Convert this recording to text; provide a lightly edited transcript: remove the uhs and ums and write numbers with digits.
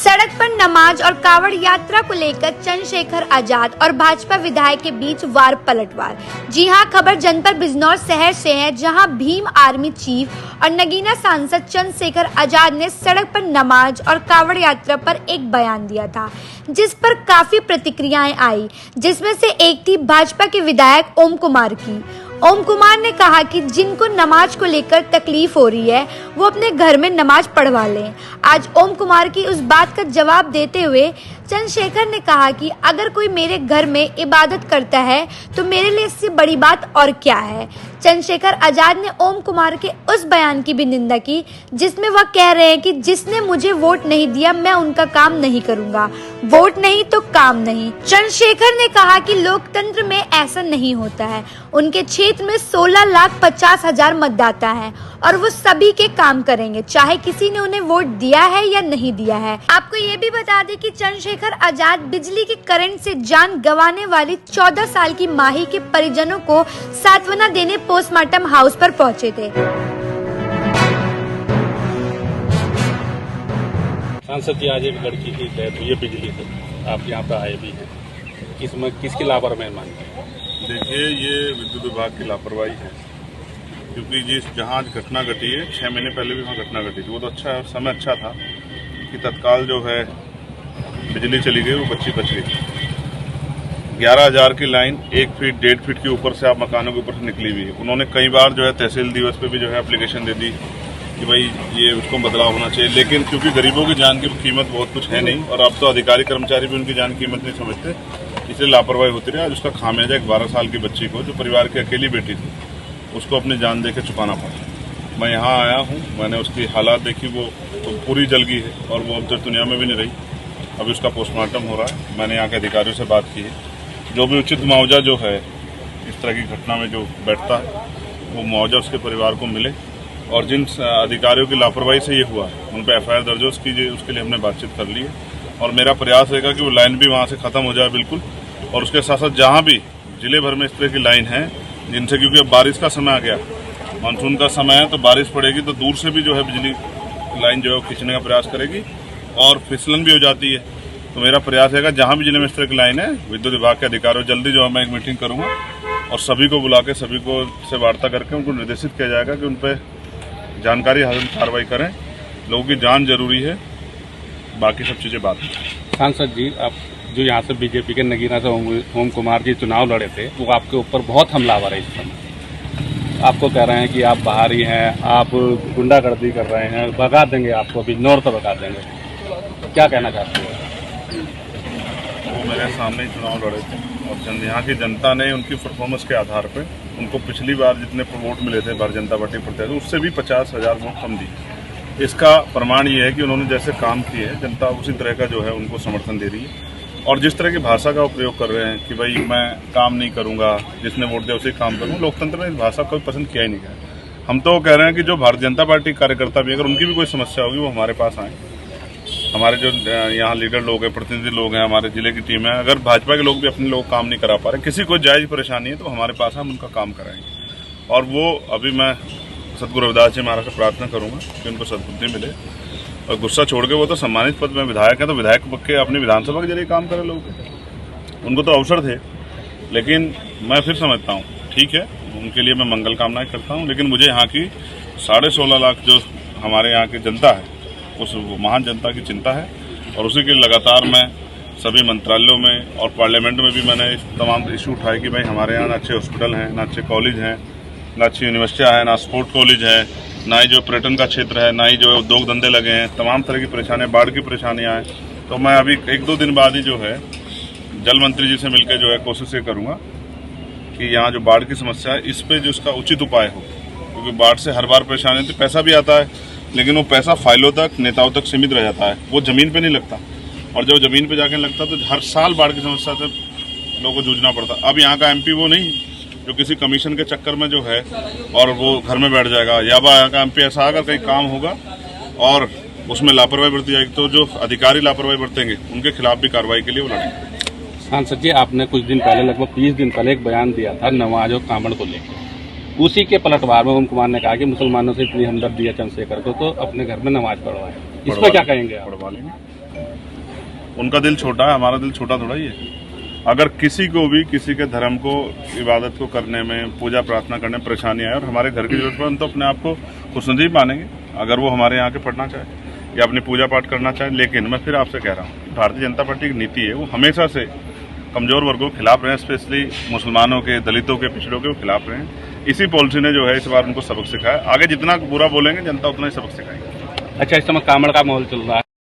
सड़क पर नमाज और कावड़ यात्रा को लेकर चंद्रशेखर आजाद और भाजपा विधायक के बीच वार पलटवार। जी हां, खबर जनपद बिजनौर शहर से है, जहां भीम आर्मी चीफ और नगीना सांसद चंद्रशेखर आजाद ने सड़क पर नमाज और कावड़ यात्रा पर एक बयान दिया था, जिस पर काफी प्रतिक्रियाएं आई, जिसमें से एक थी भाजपा के विधायक ओम कुमार की। ओम कुमार ने कहा कि जिनको नमाज को लेकर तकलीफ हो रही है वो अपने घर में नमाज पढ़वा लें। आज ओम कुमार की उस बात का जवाब देते हुए चंद्रशेखर ने कहा कि अगर कोई मेरे घर में इबादत करता है तो मेरे लिए इससे बड़ी बात और क्या है। चंद्रशेखर आजाद ने ओम कुमार के उस बयान की भी निंदा की, जिसमें वह कह रहे हैं कि जिसने मुझे वोट नहीं दिया मैं उनका काम नहीं करूंगा, वोट नहीं तो काम नहीं। चंद्रशेखर ने कहा कि लोकतंत्र में ऐसा नहीं होता है। उनके क्षेत्र में 16,50,000 मतदाता हैं और वो सभी के काम करेंगे, चाहे किसी ने उन्हें वोट दिया है या नहीं दिया है। आपको ये भी बता दें कि चंद्रशेखर आजाद बिजली के करंट से जान गंवाने वाली 14 साल की माही के परिजनों को सांत्वना देने पोस्टमार्टम हाउस पर पहुंचे थे। सांसद जी, आज एक लड़की की डेथ हुई है बिजली से, आप यहाँ पे आए भी हैं, इसमें किसकी लापरवाही मानते हैं? देखिए, ये विद्युत विभाग की लापरवाही है, क्योंकि जिस जहाँ आज घटना घटी है 6 महीने पहले भी वहाँ घटना घटी थी। वो तो अच्छा समय अच्छा था कि तत्काल जो है बिजली चली गई, वो बच्ची बच गई। 11,000 की लाइन 1 फीट 1.5 फीट के ऊपर से आप मकानों के ऊपर से निकली हुई है। उन्होंने कई बार जो है तहसील दिवस पे भी जो है एप्लीकेशन दे दी कि भाई ये उसको बदलाव होना चाहिए, लेकिन क्योंकि गरीबों की जान की कीमत बहुत कुछ है नहीं और अब तो अधिकारी कर्मचारी भी उनकी जान की कीमत नहीं समझते, इसलिए लापरवाही होती रही। आज उसका खामियाजा एक 12 साल की बच्ची को, जो परिवार की अकेली बेटी थी, उसको अपनी जान दे के छुपाना पड़ा। मैं यहाँ आया हूँ, मैंने उसकी हालात देखी, वो तो पूरी जल गई है और वो अब तक दुनिया में भी नहीं रही। अभी उसका पोस्टमार्टम हो रहा है। मैंने यहाँ के अधिकारियों से बात की है, जो भी उचित मुआवजा जो है इस तरह की घटना में जो बैठता है वो मुआवजा उसके परिवार को मिले, और जिन अधिकारियों की लापरवाही से ये हुआ है उन पर FIR दर्ज हो, उसके लिए हमने बातचीत कर ली है। और मेरा प्रयास रहेगा कि वो लाइन भी वहाँ से ख़त्म हो जाए बिल्कुल, और उसके साथ साथ जहाँ भी जिले भर में इस तरह की लाइन है जिनसे, क्योंकि अब बारिश का समय आ गया, मानसून का समय है, तो बारिश पड़ेगी तो दूर से भी जो है बिजली लाइन जो है खींचने का प्रयास करेगी और फिसलन भी हो जाती है। तो मेरा प्रयास रहेगा जहाँ भी जिले में इस तरह की लाइन है, विद्युत विभाग के अधिकारियों जल्दी जो है मैं एक मीटिंग करूँगा और सभी को बुला के सभी को से वार्ता करके उनको निर्देशित किया जाएगा कि उन पर जानकारी हासिल कार्रवाई करें। लोगों की जान जरूरी है, बाकी सब चीज़ें बात है। सांसद जी, आप जो यहाँ से बीजेपी के नगीना से ओम कुमार जी चुनाव लड़े थे, वो आपके ऊपर बहुत हमलावर है इस समय। आपको कह रहे हैं कि आप बाहरी हैं, आप गुंडागर्दी कर रहे हैं, भगा देंगे आपको, बिजनौर तो भगा देंगे। क्या कहना चाहते हैं? वो मेरे सामने ही चुनाव लड़े थे और यहाँ की जनता ने उनकी परफॉर्मेंस के आधार पर उनको पिछली बार जितने वोट मिले थे भारतीय जनता पार्टी प्रत्याशी, उससे भी 50,000 वोट कम दी। इसका प्रमाण ये है कि उन्होंने जैसे काम किए हैं, जनता उसी तरह का जो है उनको समर्थन दे रही है। और जिस तरह की भाषा का उपयोग कर रहे हैं कि भाई मैं काम नहीं करूंगा, जिसने वोट दिया उसे काम करूंगा, लोकतंत्र में इस भाषा को पसंद किया ही नहीं गया। हम तो कह रहे हैं कि जो भारतीय जनता पार्टी कार्यकर्ता भी, अगर उनकी भी कोई समस्या होगी वो हमारे पास आए। हमारे जो यहाँ लीडर लोग हैं, प्रतिनिधि लोग हैं, हमारे जिले की टीम है, अगर भाजपा के लोग भी अपने लोग काम नहीं करा पा रहे, किसी को जायज परेशानी है तो हमारे पास हम उनका काम कराएंगे। और वो अभी मैं सदगुरु रविदास जी महाराज से प्रार्थना करूंगा कि उनको सद्बुद्धि मिले और गुस्सा छोड़ के, वो तो सम्मानित पद में विधायक है, तो विधायक के अपनी विधानसभा के जरिए काम करे लोग, उनको तो अवसर थे। लेकिन मैं फिर समझता हूँ, ठीक है, उनके लिए मैं मंगल कामनाएं करता हूँ, लेकिन मुझे यहाँ की 16.5 लाख जो हमारे यहाँ की जनता है, उस महान जनता की चिंता है। और उसी के लगातार मैं सभी मंत्रालयों में और पार्लियामेंट में भी मैंने तमाम इशू उठाए कि भाई हमारे यहाँ ना अच्छे हॉस्पिटल हैं, ना अच्छे कॉलेज हैं, ना अच्छी यूनिवर्सिटियाँ हैं, ना स्पोर्ट कॉलेज है, ना ही जो पर्यटन का क्षेत्र है, ना ही जो उद्योग धंधे लगे हैं, तमाम तरह की परेशानियाँ, बाढ़ की परेशानियाँ हैं। तो मैं अभी 1-2 दिन बाद ही जो है जल मंत्री जी से मिलकर जो है कोशिश ये करूँगा कि यहाँ जो बाढ़ की समस्या है इस पर जो इसका उचित उपाय हो, क्योंकि बाढ़ से हर बार परेशानी होती है। पैसा भी आता है लेकिन वो पैसा फाइलों तक, नेताओं तक सीमित रह जाता है, वो ज़मीन पे नहीं लगता, और जब ज़मीन पे जाके लगता तो हर साल बाढ़ की समस्या से लोगों को जूझना पड़ता। अब यहाँ का MP वो नहीं जो किसी कमीशन के चक्कर में जो है और वो घर में बैठ जाएगा, या यहाँ का MP ऐसा अगर कहीं काम होगा और उसमें लापरवाही बरती जाएगी तो जो अधिकारी लापरवाही बरतेंगे उनके खिलाफ भी कार्रवाई के लिए वो लड़ेंगे। सांसद जी, आपने कुछ दिन पहले, लगभग 20 दिन पहले एक बयान दिया था नमाज और कावड़ को लेकर, उसी के पलटवार में ओम कुमार ने कहा कि मुसलमानों से इतनी हमदर्दी है चंद्रशेखर को, तो अपने घर में नमाज पढ़वाए। इस पर क्या कहेंगे आप? पढ़वा लेंगे। उनका दिल छोटा है, हमारा दिल छोटा थोड़ा ही है। अगर किसी को भी किसी के धर्म को, इबादत को करने में, पूजा प्रार्थना करने में परेशानी आए और हमारे घर की जरूरत पड़े, हम तो अपने आप को खुशनसीब मानेंगे अगर वो हमारे यहाँ के पढ़ना चाहे या अपनी पूजा पाठ करना चाहे। लेकिन मैं फिर आपसे कह रहा हूँ, भारतीय जनता पार्टी की नीति है, वो हमेशा से कमजोर वर्गों के खिलाफ रहे, स्पेशली मुसलमानों के, दलितों के, पिछड़ों के वो खिलाफ रहे। इसी पॉलिसी ने जो है इस बार उनको सबक सिखाया। आगे जितना बुरा बोलेंगे जनता उतना ही सबक सिखाएगी। अच्छा, इस समय कांवड़ का माहौल चल रहा है।